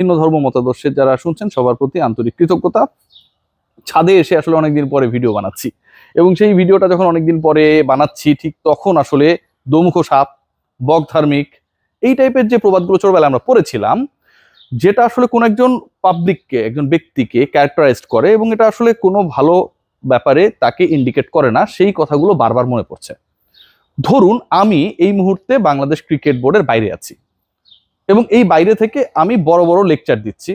ভিন্ন ধর্ম মতাদর্শের যারা শুনছেন সবার প্রতি আন্তরিক কৃতজ্ঞতা। ছাদে এসে আসলে অনেকদিন পরে ভিডিও বানাচ্ছি এবং সেই ভিডিওটা যখন অনেকদিন পরে বানাচ্ছি ঠিক তখন আসলে দোমুখ সাপ, বক ধার্মিক, এই টাইপের যে প্রবাদগুলো ছোটবেলায় আমরা পড়েছিলাম, যেটা আসলে কোন একজন পাবলিককে, একজন ব্যক্তিকে ক্যারেক্টারাইজড করে এবং এটা আসলে কোনো ভালো ব্যাপারে তাকে ইন্ডিকেট করে না, সেই কথাগুলো বারবার মনে পড়ছে। ধরুন আমি এই মুহূর্তে বাংলাদেশ ক্রিকেট বোর্ডের বাইরে আছি এবং এই বাইরে থেকে আমি বড় বড় লেকচার দিচ্ছি,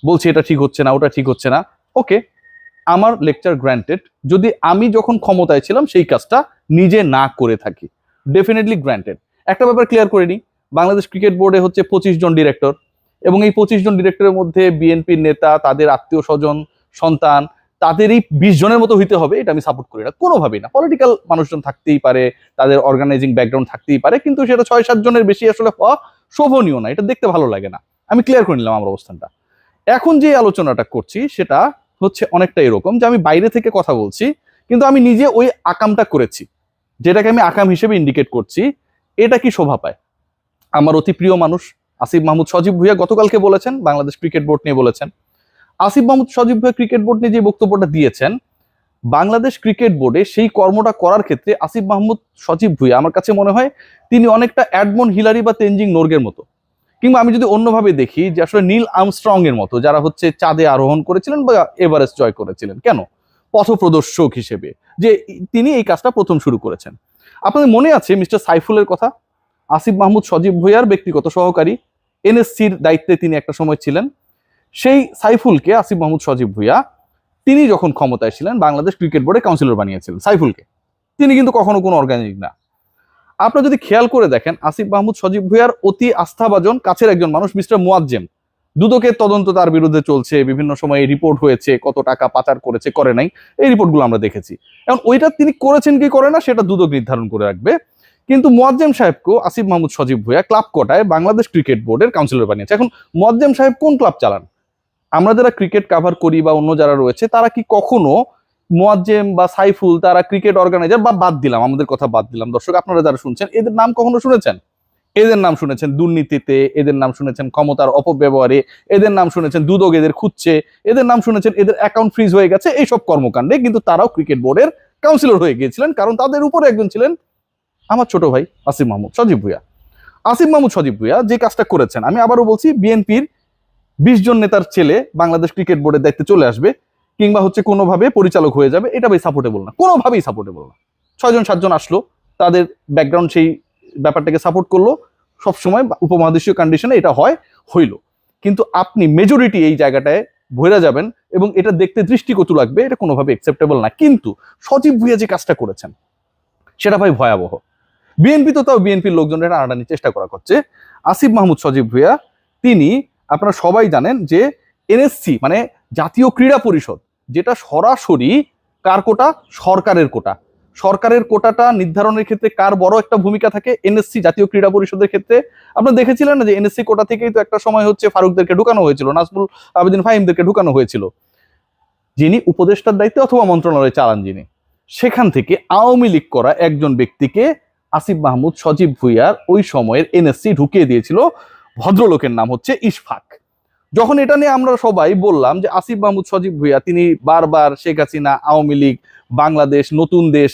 বলছি এটা ঠিক হচ্ছে না, ওটা ঠিক হচ্ছে না। ওকে, আমার লেকচার গ্র্যান্টেড। যদি আমি যখন ক্ষমতায় ছিলাম সেই কাজটা নিজে না করে থাকি, ডেফিনেটলি গ্র্যান্টেড। একটা ব্যাপার ক্লিয়ার করে নিই, বাংলাদেশ ক্রিকেট বোর্ডে হচ্ছে 25 জন ডিরেক্টর এবং এই 25 জন ডিরেক্টরের মধ্যে বিএনপির নেতা, তাদের আত্মীয় স্বজন, সন্তান, তাদেরই 20 জনের মতো হইতে হবে এটা আমি সাপোর্ট করি না, কোনোভাবেই না। পলিটিক্যাল মানুষজন থাকতেই পারে, তাদের অর্গানাইজিং ব্যাকগ্রাউন্ড থাকতেই পারে, কিন্তু সেটা 6-7 জনের বেশি আসলে হওয়া শোভনীয় না, এটা দেখতে ভালো লাগে না। আমি ক্লিয়ার করে নিলাম আমার অবস্থানটা। এখন যে আলোচনাটা করছি সেটা হচ্ছে অনেকটা এরকম যে আমি বাইরে থেকে কথা বলছি কিন্তু আমি নিজে ওই আকামটা করেছি, যেটাকে আমি আকাম হিসেবে ইন্ডিকেট করছি। এটা কি শোভা পায়? আমার অতি প্রিয় মানুষ আসিফ মাহমুদ সজীব ভুঁইয়া গতকালকে বলেছেন, বাংলাদেশ ক্রিকেট বোর্ড নিয়ে বলেছেন। আসিফ মাহমুদ সজীব ভুঁইয়া ক্রিকেট বোর্ড নিয়ে যে বক্তব্যটা দিয়েছেন, বাংলাদেশ ক্রিকেট বোর্ডে সেই কর্মটা করার ক্ষেত্রে আসিফ মাহমুদ সজীব ভুঁইয়া আমার কাছে মনে হয় তিনি অনেকটা এডমন্ড হিলারি বা তেনজিং নোরগের মতো, কিংবা আমি যদি অন্যভাবে দেখি যে আসলে নীল আর্মস্ট্রং এর মতো, যারা হচ্ছে চাঁদে আরোহণ করেছিলেন বা এভারেস্ট জয় করেছিলেন। কেন? পথপ্রদর্শক হিসেবে যে তিনি এই কাজটা প্রথম শুরু করেছেন। আপনাদের মনে আছে মিস্টার সাইফুলের কথা? আসিফ মাহমুদ সজীব ভুঁইয়ার ব্যক্তিগত সহকারী, এনএসসির দায়িত্বে তিনি একটা সময় ছিলেন। সেই সাইফুলকে আসিফ মাহমুদ সজীব ভুঁইয়া তিনি যখন ক্ষমতায় ছিলেন বাংলাদেশ ক্রিকেট বোর্ডে কাউন্সিলর বানিয়েছিলেন সাইফুলকে। তিনি কিন্তু কখনো কোনো অর্গানাইজিং না। আপনারা যদি খেয়াল করে দেখেন, আসিফ মাহমুদ সজীব ভুঁইয়ার অতি আস্থাভাজন কাছের একজন মানুষ মিস্টার মুয়াজ্জেম, দুদকের তদন্ত তার বিরুদ্ধে চলছে, বিভিন্ন সময় রিপোর্ট হয়েছে, কত টাকা পাচার করেছে, করে নাই, এই রিপোর্টগুলো আমরা দেখেছি। এখন ওইটা তিনি করেছেন কি করে না সেটা দুদক নির্ধারণ করে রাখবে, কিন্তু মুয়াজ্জেম সাহেবকেও আসিফ মাহমুদ সজীব ভুঁইয়া ক্লাব কোটায় বাংলাদেশ ক্রিকেট বোর্ডের কাউন্সিলর বানিয়েছে। এখন মুয়াজ্জেম সাহেব কোন ক্লাব চালান? আমরা যারা ক্রিকেট কাভার করি বা অন্য যারা রয়েছে তারা কি কখনো মুয়াজ্জেম বা সাইফুল, তারা ক্রিকেট অর্গানাইজার বা বাদ দিলাম, আমাদের কথা বাদ দিলাম, দর্শক আপনারা যারা শুনছেন এদের নাম কখনো শুনেছেন? এদের নাম শুনেছেন দুর্নীতিতে, এদের নাম শুনেছেন ক্ষমতার অপব্যবহারে, এদের নাম শুনেছেন দুদক এদের খুঁজছে, এদের নাম শুনেছেন এদের অ্যাকাউন্ট ফ্রিজ হয়ে গেছে, এইসব কর্মকাণ্ডে কিন্তু তারাও ক্রিকেট বোর্ডের কাউন্সিলর হয়ে গিয়েছিলেন, কারণ তাদের উপরে একজন ছিলেন আমার ছোট ভাই আসিফ মাহমুদ সজীব ভুঁইয়া। আসিফ মাহমুদ সজীব ভুঁইয়া যে কাজটা করেছেন, আমি আবারও বলছি, বিএনপির 20 জন নেতার ছেলে বাংলাদেশ ক্রিকেট বোর্ডের দায়িত্বে চলে আসবে কিংবা হচ্ছে কোনোভাবে পরিচালক হয়ে যাবে, এটা ভাই সাপোর্টেবল না, কোনোভাবেই সাপোর্টেবল না। 6-7 জন আসলো, তাদের ব্যাকগ্রাউন্ড সেই ব্যাপারটাকে সাপোর্ট করলো, সবসময় উপমহাদেশীয় কন্ডিশনে এটা হয়, হইল। কিন্তু আপনি মেজরিটি এই জায়গাটায় ভরে যাবেন এবং এটা দেখতে দৃষ্টিকটু লাগবে, এটা কোনোভাবে অ্যাকসেপ্টেবল না। কিন্তু সজীব ভুঁইয়া যে কাজটা করেছেন সেটা ভাই ভয়াবহ। বিএনপি তো তাও বিএনপির লোকজনের আনাটানির চেষ্টা করা করছে। আসিফ মাহমুদ সজীব ভুঁইয়া তিনি, আপনারা সবাই জানেন যে এনএসসি মানে জাতীয় ক্রীড়া পরিষদ, যেটা সরাসরি কার কোটা? সরকারের কোটা। সরকারের কোটাটা নির্ধারণের ক্ষেত্রে কার বড় একটা ভূমিকা থাকে? এনএসসি, জাতীয় ক্রীড়া পরিষদের ক্ষেত্রে। আপনারা দেখেছিলেন না যে এনএসসি কোটা থেকেই তো একটা সময় হচ্ছে ফারুকদেরকে ঢুকানো হয়েছিল, নাজমুল আবেদিন ফাহিমদেরকে ঢুকানো হয়েছিল, যিনি উপদেষ্টার দায়িত্বে অথবা মন্ত্রণালয়ে চালান যিনি। সেখান থেকে আওয়ামী লীগ করা একজন ব্যক্তিকে আসিফ মাহমুদ সজীব ভুঁইয়ার ওই সময়ের এনএসসি ঢুকিয়ে দিয়েছিল। ভদ্রলোকের নাম হচ্ছে ইশফাক। যখন এটা নিয়ে আমরা সবাই বললাম যে আসিফ মাহমুদ সজীব ভুঁইয়া তিনি বারবার শেখ হাসিনা, আওয়ামী লীগ, বাংলাদেশ, নতুন দেশ,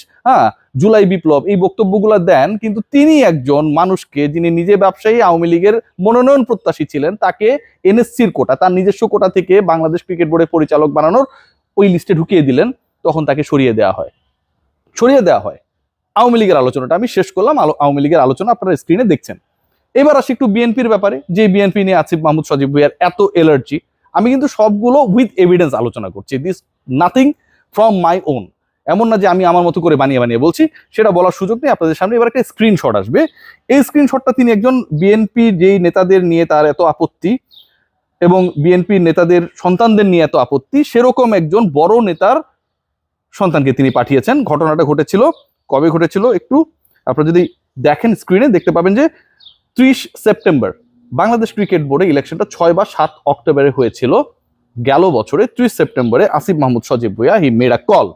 জুলাই বিপ্লব, এই বক্তব্যগুলো দেন, কিন্তু তিনি একজন মানুষকে, যিনি নিজে ব্যবসায়ী, আওয়ামী লীগের মনোনয়ন প্রত্যাশী ছিলেন, তাকে এনএসসির কোটা, তার নিজস্ব কোটা থেকে বাংলাদেশ ক্রিকেট বোর্ডের পরিচালক বানানোর ওই লিস্টে ঢুকিয়ে দিলেন। তখন তাকে সরিয়ে দেওয়া হয়। আওয়ামী লীগের আলোচনাটা আমি শেষ করলাম, আওয়ামী লীগের আলোচনা আপনারা স্ক্রিনে দেখছেন। এবার আসি একটু বিএনপির ব্যাপারে, যে বিএনপি নিয়ে আসিফ মাহমুদ সজীব ভুঁইয়ার এত এলার্জি। আমি কিন্তু সবগুলো উইথ এভিডেন্স আলোচনা করছি, this nothing from my own. এমন না যে আমি আমার মতো করে বানিয়ে বানিয়ে বলছি, সেটা বলার সুযোগ নেই আপনাদের সামনে। এবার একটা স্ক্রিনশট আসবে, এই স্ক্রিনশটটা তিনি একজন বিএনপি যেই নেতাদের নিয়ে তার এত আপত্তি এবং বিএনপি নেতাদের সন্তানদের নিয়ে এত আপত্তি, সেরকম একজন বড় নেতার সন্তানকে তিনি পাঠিয়েছেন। ঘটনাটা ঘটেছিল কবে ঘটেছিল একটু আপনারা যদি দেখেন স্ক্রিনে দেখতে পাবেন যে 30 সেপ্টেম্বর বাংলাদেশ ক্রিকেট বোর্ডে ইলেকশনটা 6 বা 7 অক্টোবরে হয়েছিল। গেল বছরে 30 সেপ্টেম্বরে Asif Mahmud Sajib Bhuiyan he made a call.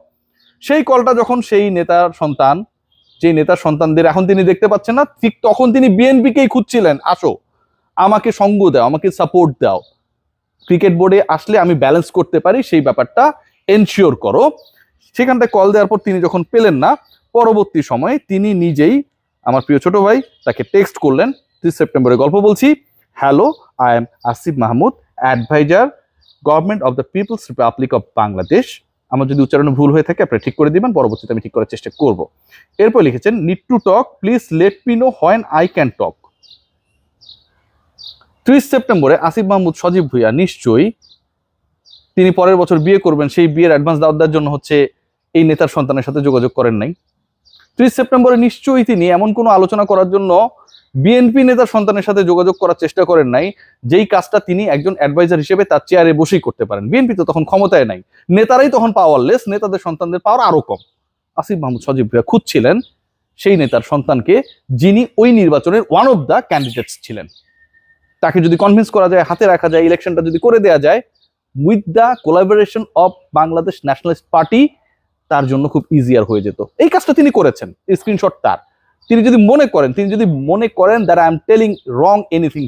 সেই কলটা যখন সেই নেতার সন্তান, যে নেতার সন্তানদের এখন তিনি দেখতে পাচ্ছেন না, ঠিক তখন তিনি বিএনপিকেই খুঁজছিলেন, আসো আমাকে সঙ্গ দাও, আমাকে সাপোর্ট দাও। ক্রিকেট বোর্ডে আসলে আমি ব্যালেন্স করতে পারি, সেই ব্যাপারটা এনশিওর করো। সেখানটায় কল দেওয়ার পর তিনি যখন পেলেন না, পরবর্তী সময়ে তিনি নিজেই, আমার প্রিয় ছোট ভাই, তাকে টেক্সট করলেন। 30 সেপ্টেম্বরে গল্প বলছি। Hello, I am Asif Mahmud, adviser, government of the people's republic of Bangladesh. আমার যদি উচ্চারণে ভুল হয়ে থাকে আপনি ঠিক করে দিবেন, পরবর্তীতে আমি ঠিক করার চেষ্টা করব। এরপর লিখেছেন, need to talk, please let me no when I can talk. 30 সেপ্টেম্বরে আসিফ মাহমুদ সজীব ভুঁইয়া নিশ্চয়ই তিনি পরের বছর বিয়ে করবেন, সেই বিয়ের অ্যাডভান্স দাওয়াত দেওয়ার জন্য হচ্ছে এই নেতার সন্তানের সাথে যোগাযোগ করেন নাই। 30 সেপ্টেম্বরে নিশ্চয়ই তিনি এমন কোনো আলোচনা করার জন্য বিএনপি নেতার সন্তানের সাথে যোগাযোগ করার চেষ্টা করেন নাই, যেই কাজটা তিনি একজন অ্যাডভাইজার হিসেবে তার চেয়ারে বসেই করতে পারেন। বিএনপি তো তখন ক্ষমতায় নাই, নেতারাই তখন পাওয়ারলেস, নেতাদের সন্তানদের পাওয়ার আরো কম। আসিফ মাহমুদ সজীব ভুঁইয়া খুঁজছিলেন সেই নেতার সন্তানকে যিনি ওই নির্বাচনের ওয়ান অফ দ্য ক্যান্ডিডেটস ছিলেন। তাকে যদি কনভিন্স করা যায়, হাতে রাখা যায়, ইলেকশনটা যদি করে দেওয়া যায় with the collaboration of Bangladesh nationalist party, তার জন্য খুব ইজিয়ার হয়ে যেত। এই কাজটা তিনি করেছেন, স্ক্রিনশট তার। তিনি যদি মনে করেন that I am telling wrong anything